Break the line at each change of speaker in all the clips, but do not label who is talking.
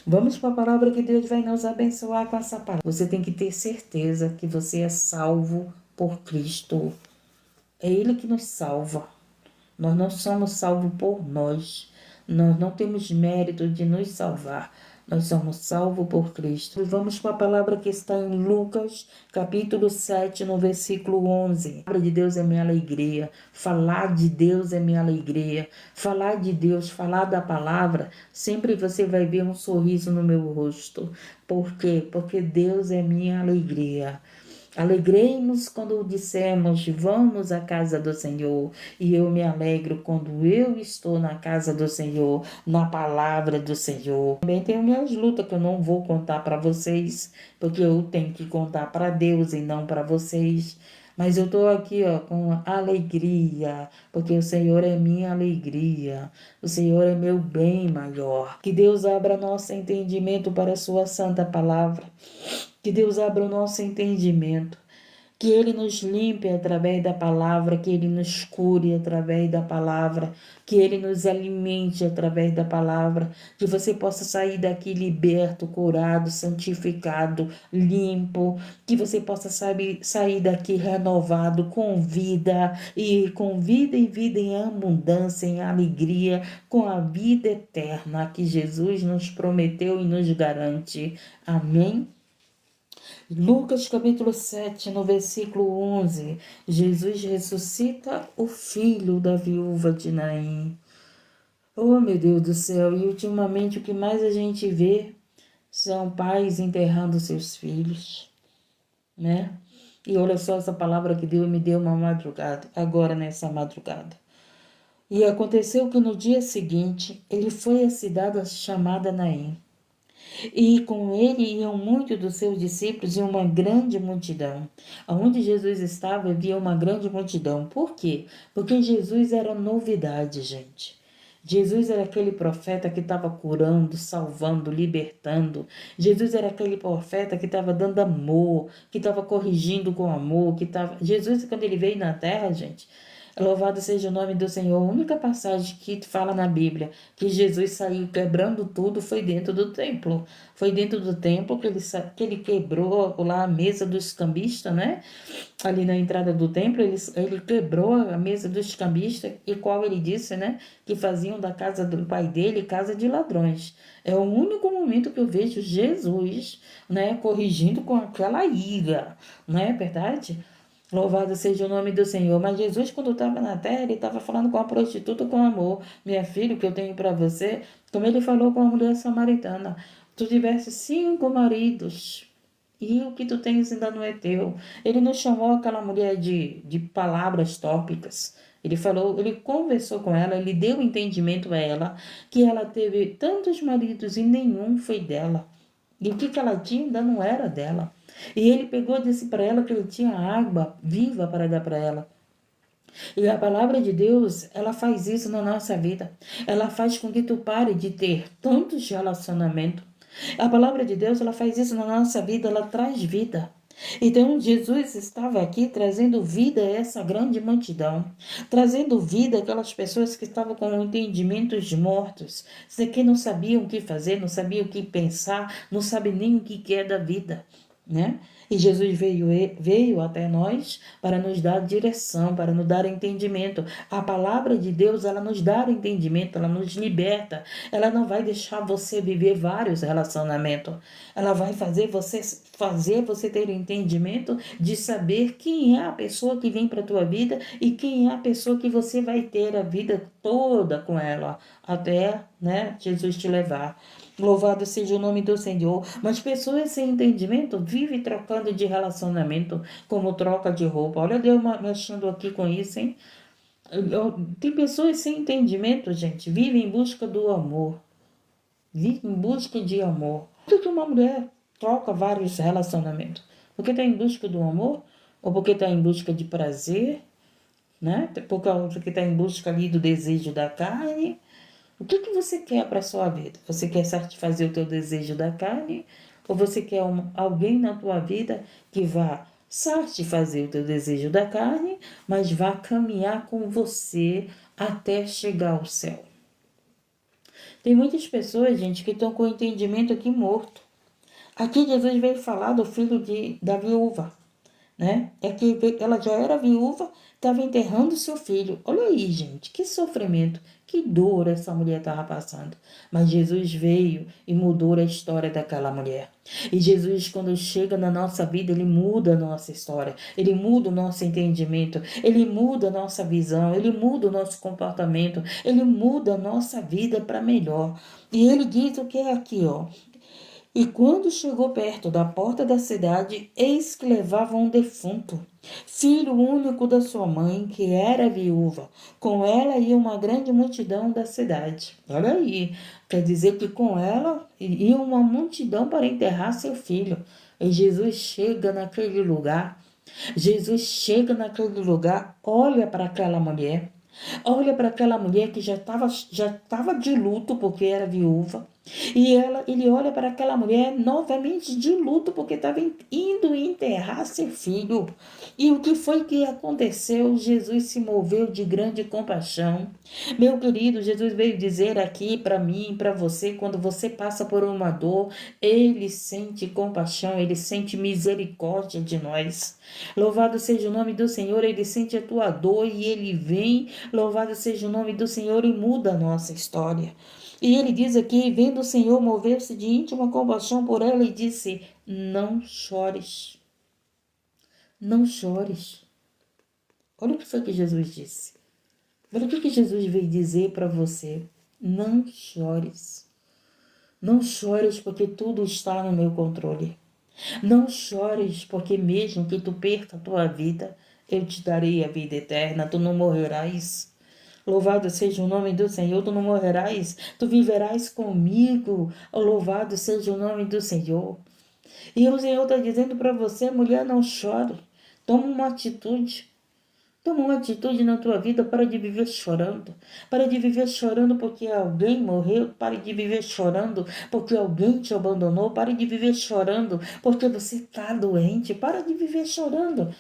Vamos para a palavra que Deus vai nos abençoar com essa palavra. Você tem que ter certeza que você é salvo por Cristo. É Ele que nos salva. Nós não somos salvos por nós. Nós não temos mérito de nos salvar. Nós somos salvos por Cristo. E vamos para a palavra que está em Lucas, capítulo 7, no versículo 11. A palavra de Deus é minha alegria. Falar de Deus é minha alegria. Falar de Deus, falar da palavra, sempre você vai ver um sorriso no meu rosto. Por quê? Porque Deus é minha alegria. Alegrei-nos quando dissemos, vamos à casa do Senhor. E eu me alegro quando eu estou na casa do Senhor, na palavra do Senhor. Também tenho minhas lutas que eu não vou contar para vocês, porque eu tenho que contar para Deus e não para vocês. Mas eu estou aqui com alegria, porque o Senhor é minha alegria. O Senhor é meu bem maior. Que Deus abra nosso entendimento para a sua santa palavra. Que Deus abra o nosso entendimento, que Ele nos limpe através da palavra, que Ele nos cure através da palavra, que Ele nos alimente através da palavra, que você possa sair daqui liberto, curado, santificado, limpo, que você possa sair daqui renovado, com vida e vida em abundância, em alegria, com a vida eterna que Jesus nos prometeu e nos garante. Amém? Lucas capítulo 7, no versículo 11, Jesus ressuscita o filho da viúva de Naim. Oh, meu Deus do céu, e ultimamente o que mais a gente vê são pais enterrando seus filhos, né? E olha só essa palavra que Deus me deu uma madrugada, agora nessa madrugada. E aconteceu que no dia seguinte, ele foi à cidade chamada Naim. E com ele iam muitos dos seus discípulos e uma grande multidão. Onde Jesus estava, havia uma grande multidão. Por quê? Porque Jesus era novidade, gente. Jesus era aquele profeta que estava curando, salvando, libertando. Jesus era aquele profeta que estava dando amor, que estava corrigindo com amor, que estava... Jesus, quando ele veio na terra, gente, louvado seja o nome do Senhor. A única passagem que fala na Bíblia que Jesus saiu quebrando tudo foi dentro do templo. Foi dentro do templo que ele quebrou lá a mesa dos cambistas, né? Ali na entrada do templo, ele quebrou a mesa dos cambistas, e qual ele disse, né? Que faziam da casa do pai dele casa de ladrões. É o único momento que eu vejo Jesus, né? Corrigindo com aquela ira, não é verdade? Louvado seja o nome do Senhor. Mas Jesus, quando estava na terra, ele estava falando com a prostituta com amor. Minha filha, o que eu tenho para você, como ele falou com a mulher samaritana. Tu tivesse 5 maridos, e o que tu tens ainda não é teu. Ele não chamou aquela mulher de palavras tópicas. Ele falou, ele conversou com ela, ele deu entendimento a ela, que ela teve tantos maridos e nenhum foi dela. E o que ela tinha ainda não era dela. E ele pegou e disse para ela que ele tinha água viva para dar para ela. E a palavra de Deus, ela faz isso na nossa vida. Ela faz com que tu pare de ter tantos relacionamentos. A palavra de Deus, ela faz isso na nossa vida, ela traz vida. Então, Jesus estava aqui trazendo vida a essa grande multidão, trazendo vida àquelas pessoas que estavam com entendimentos mortos, que não sabiam o que fazer, não sabiam o que pensar, não sabem nem o que é da vida, né? E Jesus veio até nós para nos dar direção, para nos dar entendimento. A palavra de Deus, ela nos dá entendimento, ela nos liberta. Ela não vai deixar você viver vários relacionamentos. Ela vai fazer você ter entendimento de saber quem é a pessoa que vem para a tua vida e quem é a pessoa que você vai ter a vida toda com ela, até, né, Jesus te levar. Louvado seja o nome do Senhor. Mas pessoas sem entendimento vivem trocando de relacionamento como troca de roupa. Olha Deus mexendo aqui com isso, hein? Tem pessoas sem entendimento, gente, vivem em busca do amor. Vive em busca de amor. Por que uma mulher troca vários relacionamentos? Porque está em busca do amor? Ou porque está em busca de prazer? Né? Porque está em busca ali do desejo da carne? O que você quer para a sua vida? Você quer satisfazer o teu desejo da carne? Ou você quer alguém na tua vida que vá satisfazer o teu desejo da carne, mas vá caminhar com você até chegar ao céu? Tem muitas pessoas, gente, que estão com o entendimento aqui morto. Aqui Jesus veio falar do filho da viúva, né? É que ela já era viúva, estava enterrando seu filho. Olha aí, gente, que sofrimento, que dor essa mulher estava passando. Mas Jesus veio e mudou a história daquela mulher. E Jesus, quando chega na nossa vida, ele muda a nossa história, ele muda o nosso entendimento, ele muda a nossa visão, ele muda o nosso comportamento, ele muda a nossa vida para melhor. E ele diz o que é aqui, ó. E quando chegou perto da porta da cidade, eis que levava um defunto, filho único da sua mãe, que era viúva. Com ela ia uma grande multidão da cidade. Olha aí, quer dizer que com ela ia uma multidão para enterrar seu filho. E Jesus chega naquele lugar. Jesus chega naquele lugar, olha para aquela mulher. Olha para aquela mulher que já tava de luto porque era viúva. E ele olha para aquela mulher novamente de luto porque estava indo enterrar seu filho. E o que foi que aconteceu? Jesus se moveu de grande compaixão. Meu querido, Jesus veio dizer aqui para mim, para você, quando você passa por uma dor, ele sente compaixão, ele sente misericórdia de nós. Louvado seja o nome do Senhor, ele sente a tua dor e ele vem. Louvado seja o nome do Senhor e muda a nossa história. E ele diz aqui, vendo o Senhor mover-se de íntima compaixão por ela, e disse, não chores, não chores. Olha o que foi que Jesus disse. Olha o que Jesus veio dizer para você. Não chores. Não chores porque tudo está no meu controle. Não chores porque mesmo que tu perca a tua vida, eu te darei a vida eterna, tu não morrerás. Louvado seja o nome do Senhor, tu não morrerás, tu viverás comigo. Louvado seja o nome do Senhor. E o Senhor está dizendo para você, mulher, não chore. Toma uma atitude. Toma uma atitude na tua vida, para de viver chorando. Para de viver chorando porque alguém morreu. Pare de viver chorando porque alguém te abandonou. Pare de viver chorando porque você está doente. Para de viver chorando.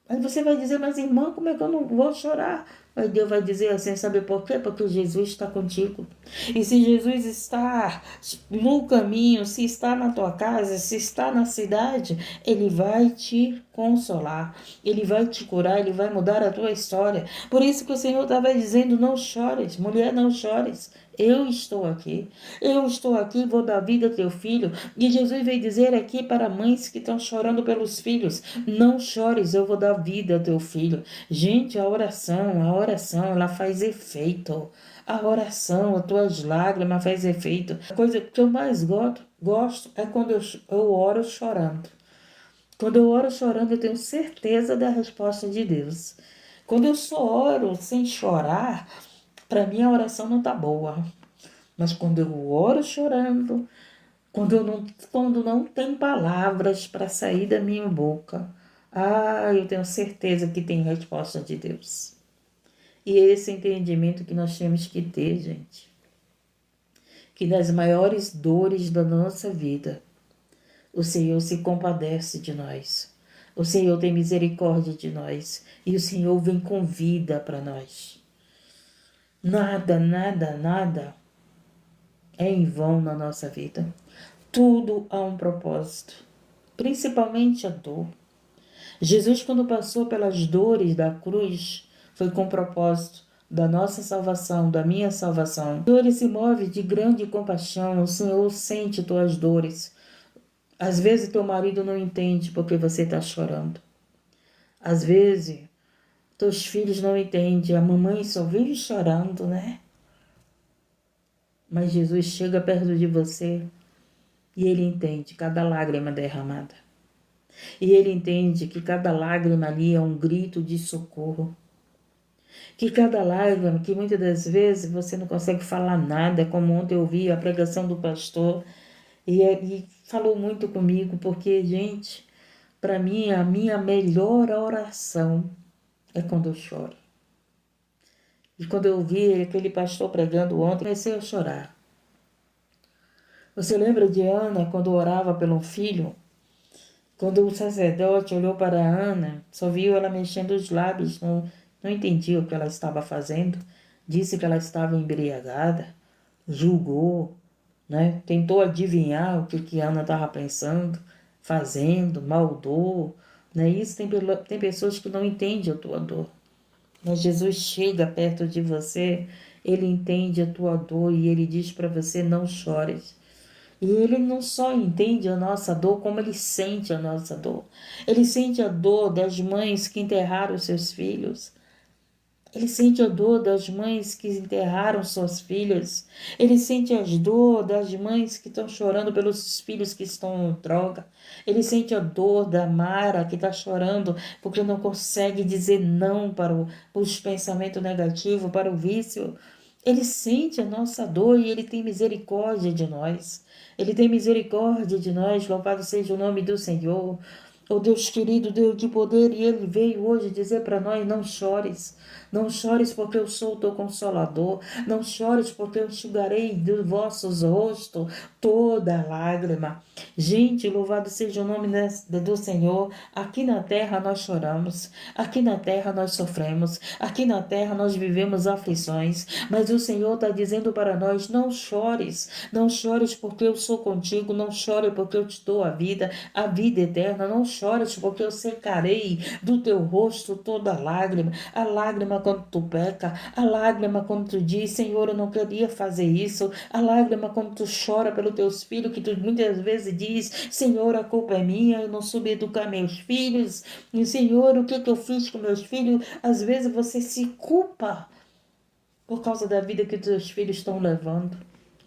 Aí você vai dizer, mas irmã, como é que eu não vou chorar? Aí Deus vai dizer assim, sabe por quê? Porque Jesus está contigo. E se Jesus está no caminho, se está na tua casa, se está na cidade, Ele vai te consolar, Ele vai te curar, Ele vai mudar a tua história. Por isso que o Senhor estava dizendo, não chores, mulher, não chores. Eu estou aqui, vou dar vida ao teu filho. E Jesus veio dizer aqui para mães que estão chorando pelos filhos, não chores, eu vou dar vida ao teu filho. Gente, a oração, ela faz efeito. A oração, as tuas lágrimas faz efeito. A coisa que eu mais gosto é quando eu oro chorando. Quando eu oro chorando, eu tenho certeza da resposta de Deus. Quando eu só oro sem chorar, para mim a oração não tá boa. Mas quando eu oro chorando, quando não tem palavras para sair da minha boca, eu tenho certeza que tem resposta de Deus. E é esse entendimento que nós temos que ter, gente. Que nas maiores dores da nossa vida, o Senhor se compadece de nós. O Senhor tem misericórdia de nós. E o Senhor vem com vida para nós. Nada, nada, nada é em vão na nossa vida. Tudo há um propósito, principalmente a dor. Jesus, quando passou pelas dores da cruz, foi com propósito da nossa salvação, da minha salvação. O Senhor se move de grande compaixão, o Senhor sente tuas dores. Às vezes teu marido não entende porque você está chorando. Às vezes teus filhos não entendem, a mamãe só vive chorando, né? Mas Jesus chega perto de você e Ele entende cada lágrima derramada. E Ele entende que cada lágrima ali é um grito de socorro. Que cada lágrima, que muitas das vezes você não consegue falar nada, como ontem eu ouvi a pregação do pastor, e falou muito comigo, porque, gente, para mim, a minha melhor oração é quando eu choro. E quando eu ouvi aquele pastor pregando ontem, comecei a chorar. Você lembra de Ana, quando orava pelo filho? Quando o sacerdote olhou para Ana, só viu ela mexendo os lábios, não entendia o que ela estava fazendo, disse que ela estava embriagada. julgou, né? Tentou adivinhar o que Ana estava pensando, fazendo, maldou, né? Isso tem pessoas que não entendem a tua dor. Mas Jesus chega perto de você, ele entende a tua dor e ele diz para você: não chores. E ele não só entende a nossa dor, como ele sente a nossa dor. Ele sente a dor das mães que enterraram seus filhos. Ele sente a dor das mães que enterraram suas filhas. Ele sente as dor das mães que estão chorando pelos filhos que estão em droga. Ele sente a dor da Mara que está chorando porque não consegue dizer não para os pensamentos negativos, para o vício. Ele sente a nossa dor e ele tem misericórdia de nós. Ele tem misericórdia de nós. Louvado seja o nome do Senhor. Oh Deus querido, Deus de poder, e Ele veio hoje dizer para nós: não chores, não chores porque eu sou o teu consolador, não chores porque eu enxugarei dos vossos rostos toda lágrima. Gente, louvado seja o nome do Senhor. Aqui na terra nós choramos, aqui na terra nós sofremos, aqui na terra nós vivemos aflições, mas o Senhor está dizendo para nós: não chores, não chores porque eu sou contigo, não chore porque eu te dou a vida eterna, não chores porque eu secarei do teu rosto toda lágrima, a lágrima quando tu peca, a lágrima quando tu diz: Senhor, eu não queria fazer isso, a lágrima quando tu chora pelos teus filhos, que tu muitas vezes diz: Senhor, a culpa é minha, eu não soube educar meus filhos, e Senhor, o que eu fiz com meus filhos? Às vezes você se culpa por causa da vida que teus filhos estão levando.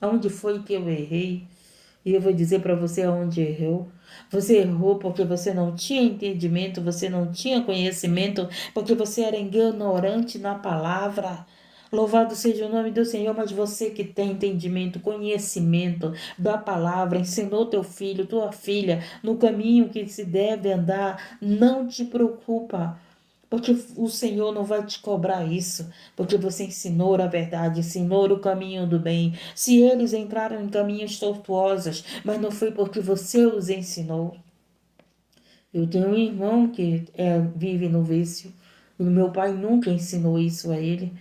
Aonde foi que eu errei? E eu vou dizer para você aonde errou. Você errou porque você não tinha entendimento, você não tinha conhecimento, porque você era ignorante na palavra. Louvado seja o nome do Senhor, mas você que tem entendimento, conhecimento da palavra, ensinou teu filho, tua filha no caminho que se deve andar, não te preocupa. Porque o Senhor não vai te cobrar isso, porque você ensinou a verdade, ensinou o caminho do bem. Se eles entraram em caminhos tortuosos, mas não foi porque você os ensinou. Eu tenho um irmão que vive no vício, e meu pai nunca ensinou isso a ele.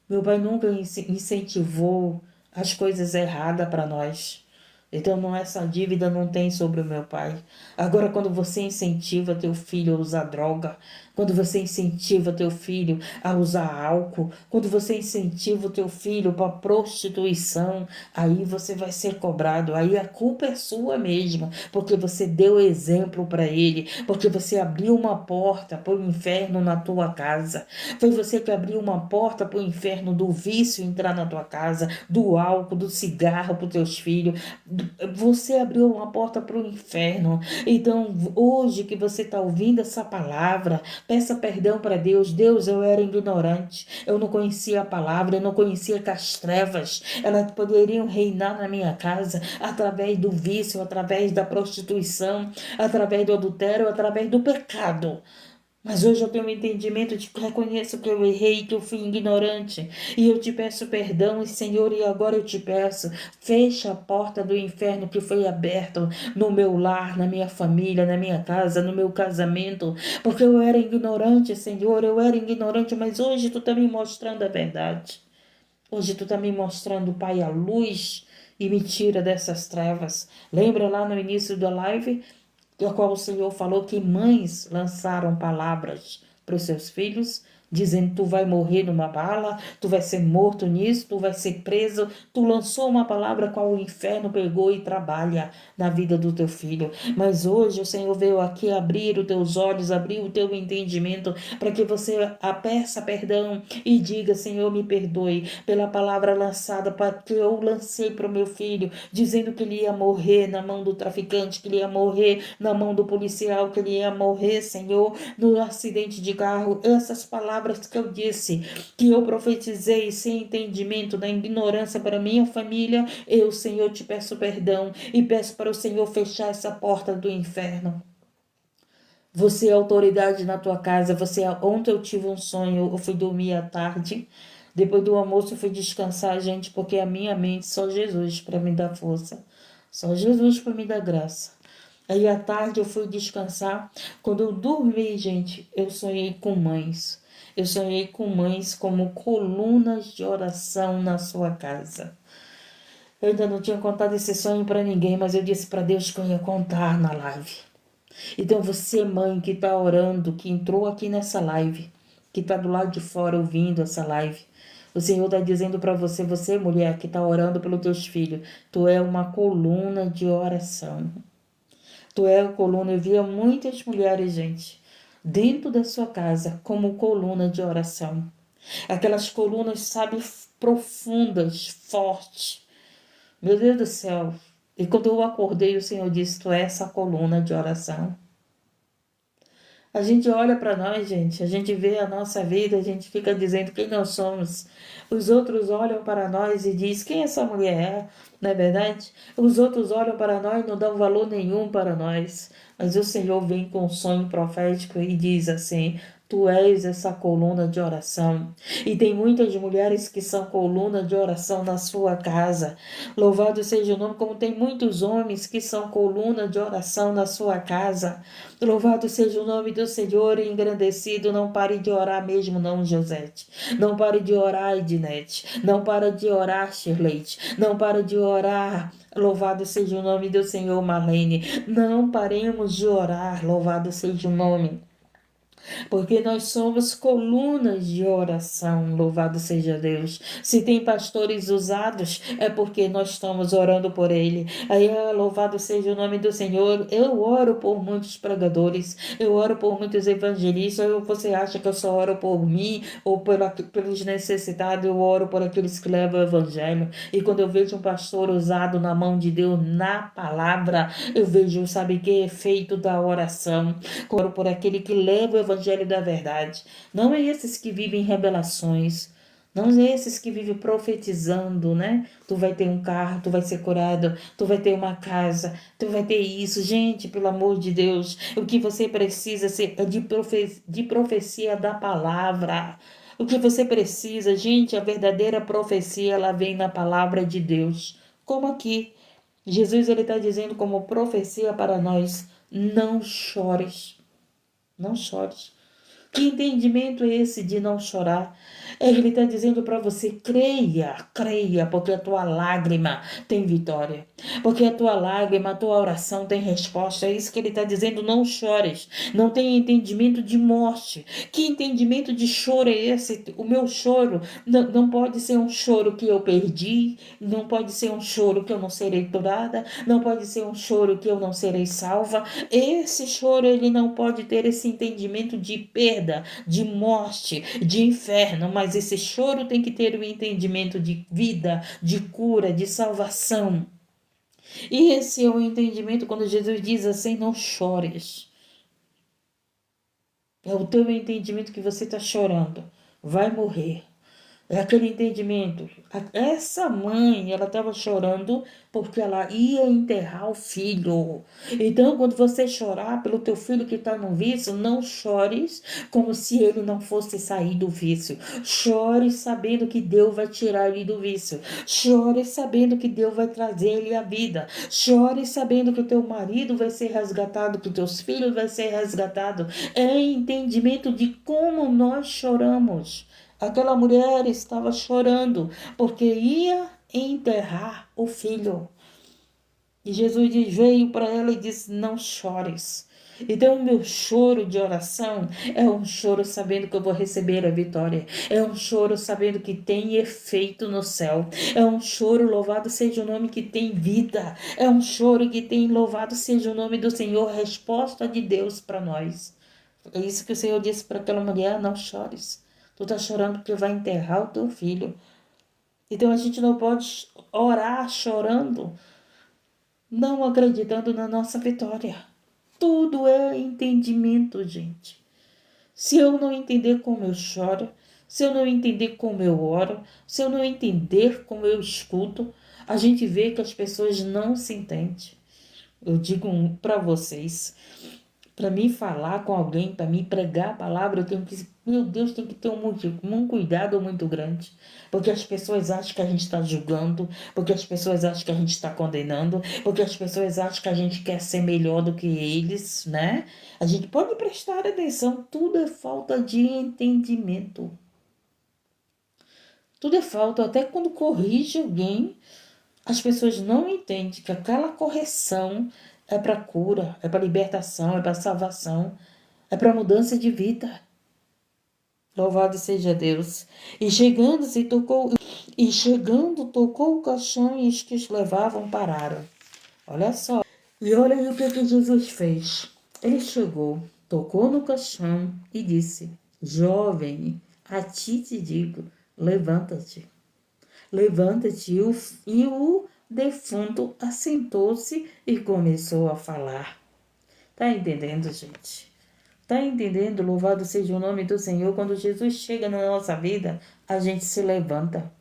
Meu pai nunca incentivou as coisas erradas para nós. Então, essa dívida não tem sobre o meu pai. Agora, quando você incentiva teu filho a usar droga, quando você incentiva teu filho a usar álcool, quando você incentiva o teu filho para prostituição, aí você vai ser cobrado. Aí a culpa é sua mesmo, porque você deu exemplo para ele, porque você abriu uma porta para o inferno na tua casa. Foi você que abriu uma porta para o inferno do vício entrar na tua casa, do álcool, do cigarro para os teus filhos. Você abriu uma porta para o inferno. Então, hoje que você está ouvindo essa palavra, peça perdão para Deus. Deus, eu era ignorante, eu não conhecia a palavra, eu não conhecia que as trevas, elas poderiam reinar na minha casa através do vício, através da prostituição, através do adultério, através do pecado. Mas hoje eu tenho um entendimento de que reconheço que eu errei, que eu fui ignorante. E eu te peço perdão, e Senhor, e agora eu te peço, fecha a porta do inferno que foi aberta no meu lar, na minha família, na minha casa, no meu casamento. Porque eu era ignorante, Senhor, eu era ignorante, mas hoje tu está me mostrando a verdade. Hoje tu está me mostrando, Pai, a luz e me tira dessas trevas. Lembra lá no início da live? Do qual o Senhor falou que mães lançaram palavras para os seus filhos, dizendo: tu vai morrer numa bala, tu vai ser morto nisso, tu vai ser preso. Tu lançou uma palavra qual o inferno pegou e trabalha na vida do teu filho. Mas hoje o Senhor veio aqui abrir os teus olhos, abrir o teu entendimento, para que você peça perdão e diga: Senhor, me perdoe pela palavra lançada para que eu lancei para o meu filho, dizendo que ele ia morrer na mão do traficante, que ele ia morrer na mão do policial, que ele ia morrer, Senhor, no acidente de carro. Essas palavras que eu disse, que eu profetizei sem entendimento, na ignorância para minha família, eu, Senhor, te peço perdão e peço para o Senhor fechar essa porta do inferno. Você é autoridade na tua casa. Ontem eu tive um sonho, eu fui dormir à tarde. Depois do almoço eu fui descansar, gente, porque a minha mente, só Jesus para me dar força. Só Jesus para me dar graça. Aí à tarde eu fui descansar. Quando eu dormi, gente, eu sonhei com mães. Eu sonhei com mães como colunas de oração na sua casa. Eu ainda não tinha contado esse sonho para ninguém, mas eu disse para Deus que eu ia contar na live. Então você, mãe, que está orando, que entrou aqui nessa live, que está do lado de fora ouvindo essa live, o Senhor está dizendo para você, você, mulher, que está orando pelos teus filhos, tu é uma coluna de oração. Tu é a coluna. Eu via muitas mulheres, gente, dentro da sua casa, como coluna de oração. Aquelas colunas, sabe, profundas, fortes. Meu Deus do céu. E quando eu acordei, o Senhor disse, tu é essa coluna de oração. A gente olha para nós, gente, a gente vê a nossa vida, a gente fica dizendo quem nós somos. Os outros olham para nós e diz quem essa mulher é, não é verdade? Os outros olham para nós e não dão valor nenhum para nós. Mas o Senhor vem com um sonho profético e diz assim, tu és essa coluna de oração. E tem muitas mulheres que são coluna de oração na sua casa. Louvado seja o nome, como tem muitos homens que são coluna de oração na sua casa. Louvado seja o nome do Senhor e engrandecido. Não pare de orar mesmo, não, Josete. Não pare de orar, Ednete. Não para de orar, Shirlete. Não para de orar. Louvado seja o nome do Senhor, Marlene. Não paremos de orar. Louvado seja o nome. Porque nós somos colunas de oração, louvado seja Deus. Se tem pastores usados, é porque nós estamos orando por ele. Aí, louvado seja o nome do Senhor. Eu oro por muitos pregadores, eu oro por muitos evangelistas. Você acha que eu só oro por mim ou pelos necessitados? Eu oro por aqueles que levam o evangelho. E quando eu vejo um pastor usado na mão de Deus, na palavra, eu vejo, sabe que efeito da oração. Oro por aquele que leva o evangelho da verdade. Não é esses que vivem revelações. Não é esses que vivem profetizando, né? Tu vai ter um carro, tu vai ser curado, tu vai ter uma casa, tu vai ter isso. Gente, pelo amor de Deus, o que você precisa é de profecia da palavra. O que você precisa, gente, a verdadeira profecia, ela vem na palavra de Deus. Como aqui, Jesus ele está dizendo como profecia para nós, não chores. Não chores. Que entendimento é esse de não chorar? Ele está dizendo para você, creia, creia, porque a tua lágrima tem vitória. Porque a tua lágrima, a tua oração tem resposta. É isso que ele está dizendo, não chores. Não tem entendimento de morte. Que entendimento de choro é esse? O meu choro não pode ser um choro que eu perdi, não pode ser um choro que eu não serei curada, não pode ser um choro que eu não serei salva. Esse choro, ele não pode ter esse entendimento de perda, de morte, de inferno, mas esse choro tem que ter o entendimento de vida, de cura, de salvação. E esse é o entendimento quando Jesus diz assim, não chores. É o teu entendimento que você está chorando. Vai morrer. É aquele entendimento. Essa mãe, ela estava chorando porque ela ia enterrar o filho. Então, quando você chorar pelo teu filho que está no vício, não chores como se ele não fosse sair do vício. Chore sabendo que Deus vai tirar ele do vício. Chore sabendo que Deus vai trazer ele à vida. Chore sabendo que o teu marido vai ser resgatado, que os teus filhos vão ser resgatados. É entendimento de como nós choramos. Aquela mulher estava chorando porque ia enterrar o filho. E Jesus veio para ela e disse, não chores. Então o meu choro de oração é um choro sabendo que eu vou receber a vitória. É um choro sabendo que tem efeito no céu. É um choro, louvado seja o nome, que tem vida. É um choro que tem, louvado seja o nome do Senhor, resposta de Deus para nós. É isso que o Senhor disse para aquela mulher, não chores. Tu tá chorando porque vai enterrar o teu filho. Então a gente não pode orar chorando, não acreditando na nossa vitória. Tudo é entendimento, gente. Se eu não entender como eu choro, se eu não entender como eu oro, se eu não entender como eu escuto, a gente vê que as pessoas não se entendem. Eu digo para vocês, para mim falar com alguém, para mim pregar a palavra, eu tenho que, meu Deus, tem que ter um cuidado muito grande. Porque as pessoas acham que a gente está julgando, porque as pessoas acham que a gente está condenando, porque as pessoas acham que a gente quer ser melhor do que eles, né? A gente pode prestar atenção, tudo é falta de entendimento. Tudo é falta, até quando corrige alguém, As pessoas não entendem que aquela correção é para cura, é para libertação, é para salvação, é para mudança de vida. Louvado seja Deus. E chegando, tocou o caixão e os que os levavam pararam. Olha só. E olha aí o que Jesus fez. Ele chegou, tocou no caixão e disse: Jovem, a ti te digo, levanta-te. Levanta-te. E o defunto assentou-se e começou a falar. Tá entendendo, gente? Tá entendendo? Louvado seja o nome do Senhor. Quando Jesus chega na nossa vida, a gente se levanta.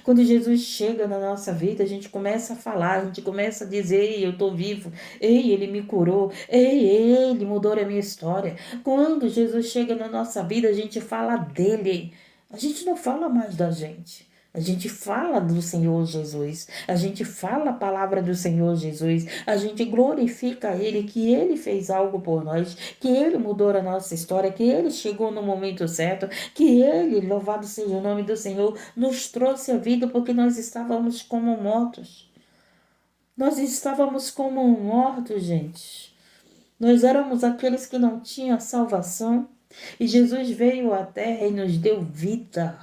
Quando Jesus chega na nossa vida, a gente começa a falar, a gente começa a dizer: Ei, eu estou vivo. Ei, Ele me curou. Ei, Ele mudou a minha história. Quando Jesus chega na nossa vida, a gente fala dele. A gente não fala mais da gente. A gente fala do Senhor Jesus, a gente fala a palavra do Senhor Jesus, a gente glorifica Ele, que Ele fez algo por nós, que Ele mudou a nossa história, que Ele chegou no momento certo, que Ele, louvado seja o nome do Senhor, nos trouxe a vida porque nós estávamos como mortos. Nós estávamos como mortos, gente. Nós éramos aqueles que não tinham salvação e Jesus veio à terra e nos deu vida.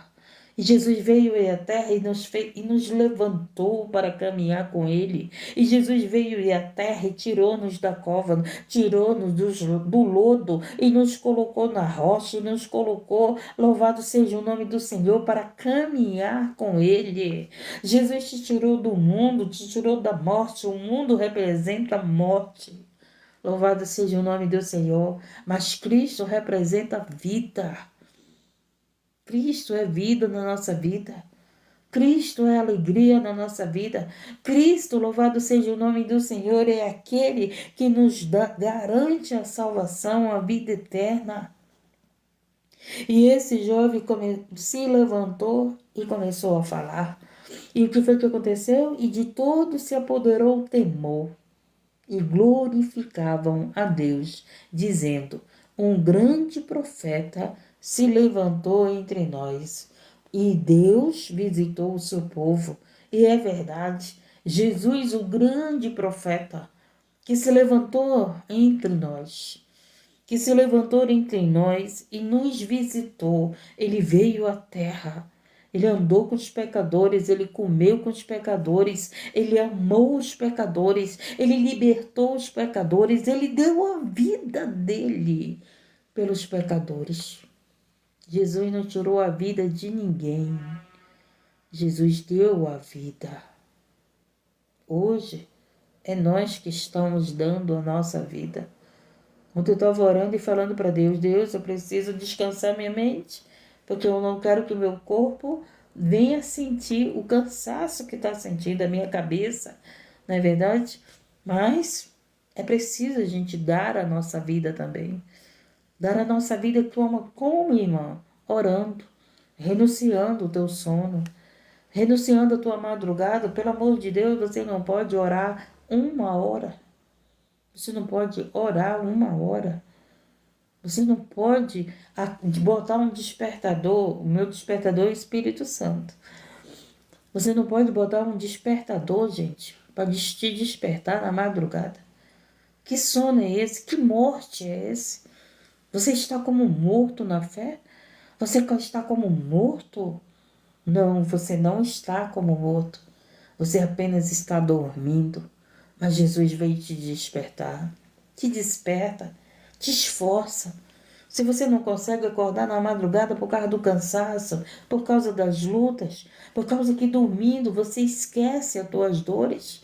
E Jesus veio à terra e nos levantou para caminhar com Ele. E Jesus veio à terra e tirou-nos da cova, tirou-nos do lodo e nos colocou na rocha e nos colocou, louvado seja o nome do Senhor, para caminhar com Ele. Jesus te tirou do mundo, te tirou da morte. O mundo representa a morte. Louvado seja o nome do Senhor. Mas Cristo representa a vida. Cristo é vida na nossa vida. Cristo é alegria na nossa vida. Cristo, louvado seja o nome do Senhor, é aquele que nos garante a salvação, a vida eterna. E esse jovem se levantou e começou a falar. E o que foi que aconteceu? E de todos se apoderou o temor. E glorificavam a Deus, dizendo: Um grande profeta se levantou entre nós, e Deus visitou o seu povo. E é verdade, Jesus, o grande profeta, que se levantou entre nós, e nos visitou. Ele veio à terra. Ele andou com os pecadores, ele comeu com os pecadores, ele amou os pecadores, ele libertou os pecadores, ele deu a vida dele pelos pecadores. Jesus não tirou a vida de ninguém. Jesus deu a vida. Hoje é nós que estamos dando a nossa vida. Ontem eu estava orando e falando para Deus: Deus, eu preciso descansar minha mente, porque eu não quero que meu corpo venha sentir o cansaço que está sentindo a minha cabeça, não é verdade? Mas é preciso a gente dar a nossa vida também. Dar a nossa vida como, irmã? Orando, renunciando o teu sono, renunciando a tua madrugada. Pelo amor de Deus, você não pode orar 1 hora. Você não pode orar 1 hora. Você não pode botar um despertador. O meu despertador é o Espírito Santo. Você não pode botar um despertador, gente, para te despertar na madrugada. Que sono é esse? Que morte é esse? Você está como morto na fé? Você está como morto? Não, você não está como morto. Você apenas está dormindo. Mas Jesus veio te despertar. Te desperta. Te esforça. Se você não consegue acordar na madrugada por causa do cansaço, por causa das lutas, por causa que dormindo você esquece as tuas dores.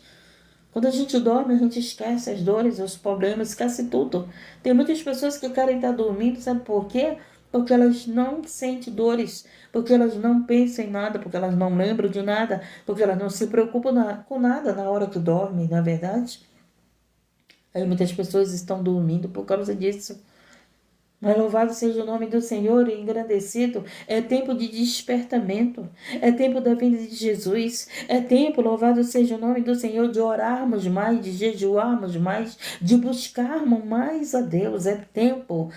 Quando a gente dorme, a gente esquece as dores, os problemas, esquece tudo. Tem muitas pessoas que querem estar dormindo, sabe por quê? Porque elas não sentem dores, porque elas não pensam em nada, porque elas não lembram de nada, porque elas não se preocupam com nada na hora que dormem, na verdade. Aí muitas pessoas estão dormindo por causa disso. Mas louvado seja o nome do Senhor e engrandecido. É tempo de despertamento. É tempo da vinda de Jesus. É tempo, louvado seja o nome do Senhor, de orarmos mais, de jejuarmos mais, de buscarmos mais a Deus. É tempo,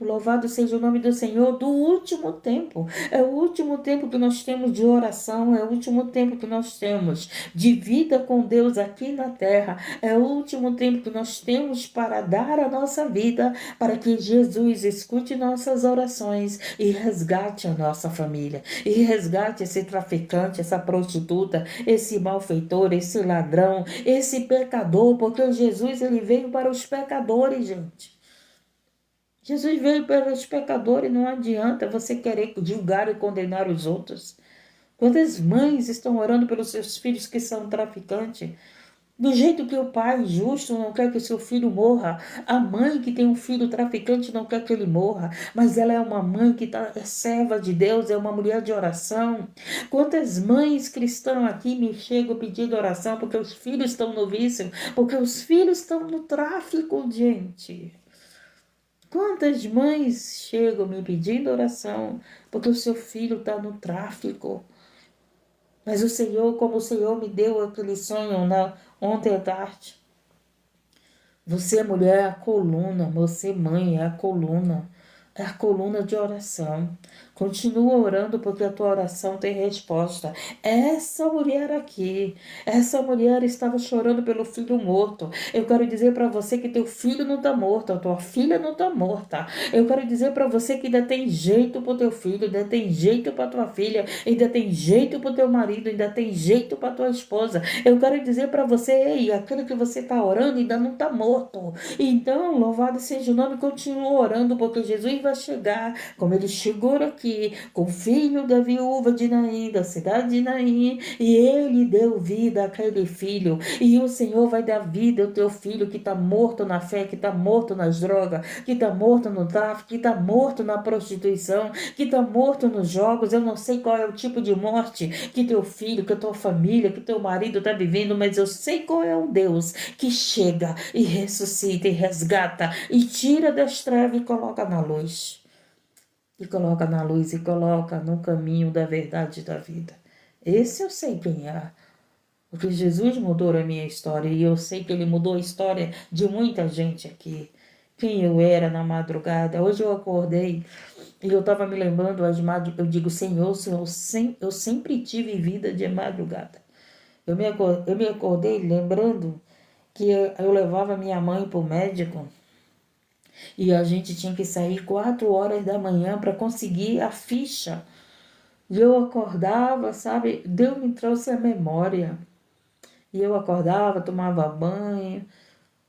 louvado seja o nome do Senhor, do último tempo. É o último tempo que nós temos de oração. É o último tempo que nós temos de vida com Deus aqui na terra. É o último tempo que nós temos para dar a nossa vida, para que Jesus escute nossas orações e resgate a nossa família, e resgate esse traficante, essa prostituta, esse malfeitor, esse ladrão, esse pecador, porque Jesus, ele veio para os pecadores, gente. Jesus veio para os pecadores, não adianta você querer julgar e condenar os outros. Quantas mães estão orando pelos seus filhos que são traficantes? Do jeito que o pai justo não quer que o seu filho morra, a mãe que tem um filho traficante não quer que ele morra, mas ela é uma mãe que é serva de Deus, é uma mulher de oração. Quantas mães cristãs aqui me chegam pedindo oração porque os filhos estão no vício, porque os filhos estão no tráfico, gente. Quantas mães chegam me pedindo oração porque o seu filho está no tráfico? Mas o Senhor, como o Senhor me deu aquele sonho ontem à tarde. Você, mulher, é a coluna. Você, mãe, é a coluna. É a coluna de oração. Continua orando porque a tua oração tem resposta. Essa mulher aqui, essa mulher estava chorando pelo filho morto. Eu quero dizer para você que teu filho não está morto, a tua filha não está morta. Eu quero dizer para você que ainda tem jeito para o teu filho, ainda tem jeito para tua filha, ainda tem jeito para o teu marido, ainda tem jeito para tua esposa. Eu quero dizer para você, ei, aquilo que você está orando ainda não está morto. Então, louvado seja o nome, continua orando, porque Jesus vai chegar, como ele chegou aqui, com o filho da viúva de Naim, da cidade de Naim, e ele deu vida àquele filho, e o Senhor vai dar vida ao teu filho que está morto na fé, que está morto nas drogas, que está morto no tráfico, que está morto na prostituição, que está morto nos jogos. Eu não sei qual é o tipo de morte que teu filho, que a tua família, que teu marido está vivendo, mas eu sei qual é o Deus que chega e ressuscita e resgata e tira das trevas e coloca na luz. E coloca na luz e coloca no caminho da verdade e da vida. Esse eu sei quem é. Porque Jesus mudou a minha história e eu sei que ele mudou a história de muita gente aqui. Quem eu era na madrugada. Hoje eu acordei e eu estava me lembrando, eu digo, Senhor, eu sempre tive vida de madrugada. Eu me acordei lembrando que eu levava minha mãe para o médico e a gente tinha que sair 4 horas da manhã para conseguir a ficha. E eu acordava, sabe? Deus me trouxe a memória. E eu acordava, tomava banho,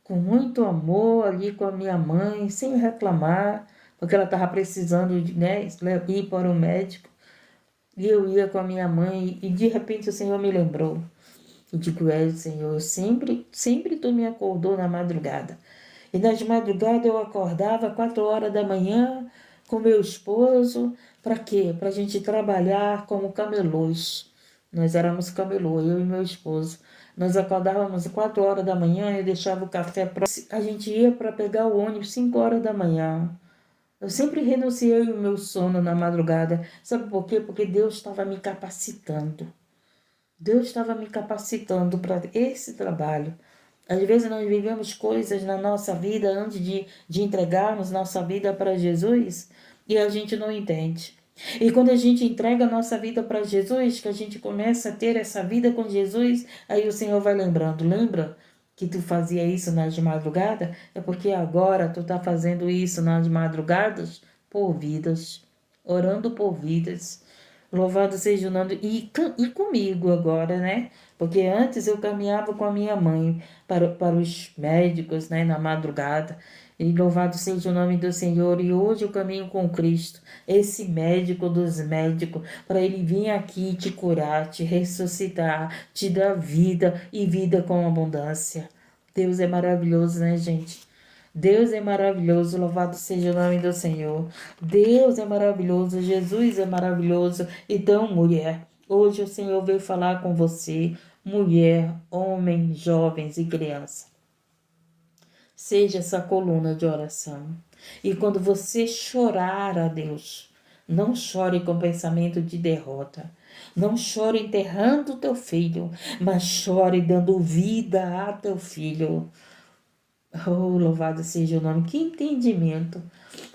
com muito amor ali com a minha mãe, sem reclamar, porque ela estava precisando de, né, ir para o médico. E eu ia com a minha mãe e de repente o Senhor me lembrou. Eu digo, Senhor, sempre tu me acordou na madrugada. E nas madrugadas eu acordava 4 horas da manhã com meu esposo. Para quê? Para a gente trabalhar como camelôs. Nós éramos camelô, eu e meu esposo. Nós acordávamos 4 horas da manhã, eu deixava o café pronto. A gente ia para pegar o ônibus 5 horas da manhã. Eu sempre renunciei o meu sono na madrugada. Sabe por quê? Porque Deus estava me capacitando. Deus estava me capacitando para esse trabalho. Às vezes nós vivemos coisas na nossa vida antes de entregarmos nossa vida para Jesus e a gente não entende. E quando a gente entrega a nossa vida para Jesus, que a gente começa a ter essa vida com Jesus, aí o Senhor vai lembrando, lembra que tu fazia isso nas madrugadas? É porque agora tu está fazendo isso nas madrugadas por vidas, orando por vidas. Louvado seja o nome. E comigo agora, né? Porque antes eu caminhava com a minha mãe para os médicos, né? Na madrugada. E louvado seja o nome do Senhor. E hoje eu caminho com Cristo, esse médico dos médicos, para ele vir aqui te curar, te ressuscitar, te dar vida e vida com abundância. Deus é maravilhoso, né, gente? Deus é maravilhoso, louvado seja o nome do Senhor. Deus é maravilhoso, Jesus é maravilhoso. Então, mulher, hoje o Senhor veio falar com você, mulher, homem, jovens e criança. Seja essa coluna de oração. E quando você chorar a Deus, não chore com pensamento de derrota. Não chore enterrando teu filho, mas chore dando vida a teu filho. Oh, louvado seja o nome. Que entendimento.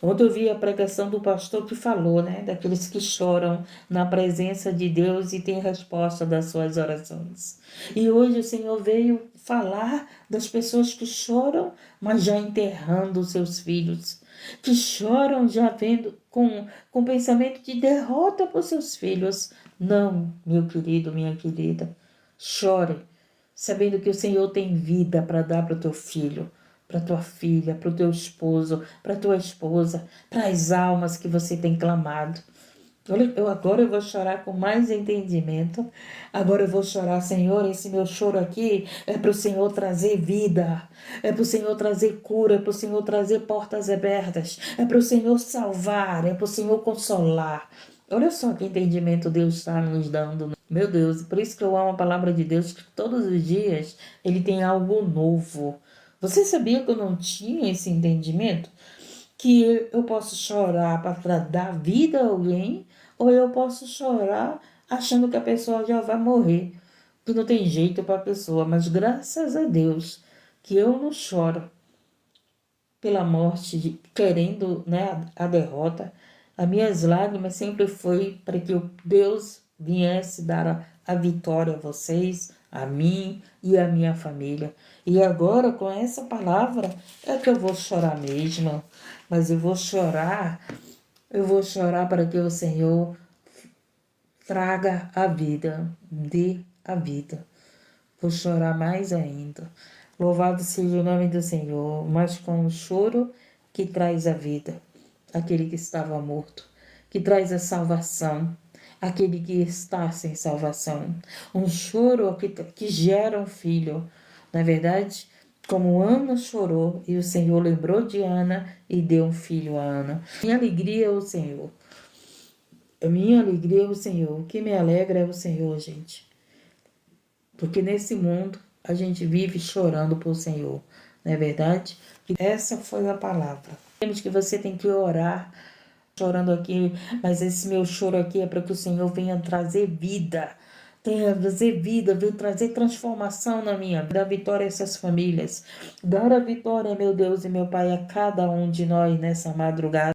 Ontem eu vi a pregação do pastor que falou, né? Daqueles que choram na presença de Deus e têm resposta das suas orações. E hoje o Senhor veio falar das pessoas que choram, mas já enterrando os seus filhos. Que choram já vendo com pensamento de derrota para os seus filhos. Não, meu querido, minha querida. Chore, sabendo que o Senhor tem vida para dar para o teu filho, para tua filha, para o teu esposo, para tua esposa, para as almas que você tem clamado. Olha, agora eu vou chorar com mais entendimento. Agora eu vou chorar, Senhor, esse meu choro aqui é para o Senhor trazer vida, é para o Senhor trazer cura, é para o Senhor trazer portas abertas, é para o Senhor salvar, é para o Senhor consolar. Olha só que entendimento Deus está nos dando. Meu Deus, por isso que eu amo a palavra de Deus, que todos os dias Ele tem algo novo. Você sabia que eu não tinha esse entendimento? Que eu posso chorar para dar vida a alguém, ou eu posso chorar achando que a pessoa já vai morrer, que não tem jeito para a pessoa. Mas graças a Deus que eu não choro pela morte, querendo, né, a derrota. As minhas lágrimas sempre foi para que Deus viesse dar a vitória a vocês, a mim e a minha família. E agora, com essa palavra, é que eu vou chorar mesmo. Mas eu vou chorar para que o Senhor traga a vida, dê a vida. Vou chorar mais ainda. Louvado seja o nome do Senhor, mas com o choro que traz a vida, aquele que estava morto, que traz a salvação, aquele que está sem salvação. Um choro que gera um filho. Na verdade, como Ana chorou e o Senhor lembrou de Ana e deu um filho a Ana. Minha alegria é o Senhor. A minha alegria é o Senhor. O que me alegra é o Senhor, gente. Porque nesse mundo a gente vive chorando por Senhor, não é verdade? E essa foi a palavra. Temos que você tem que orar, chorando aqui, mas esse meu choro aqui é para que o Senhor venha trazer vida, venha trazer transformação na minha vida, dar vitória a essas famílias, dar a vitória, meu Deus e meu Pai, a cada um de nós nessa madrugada.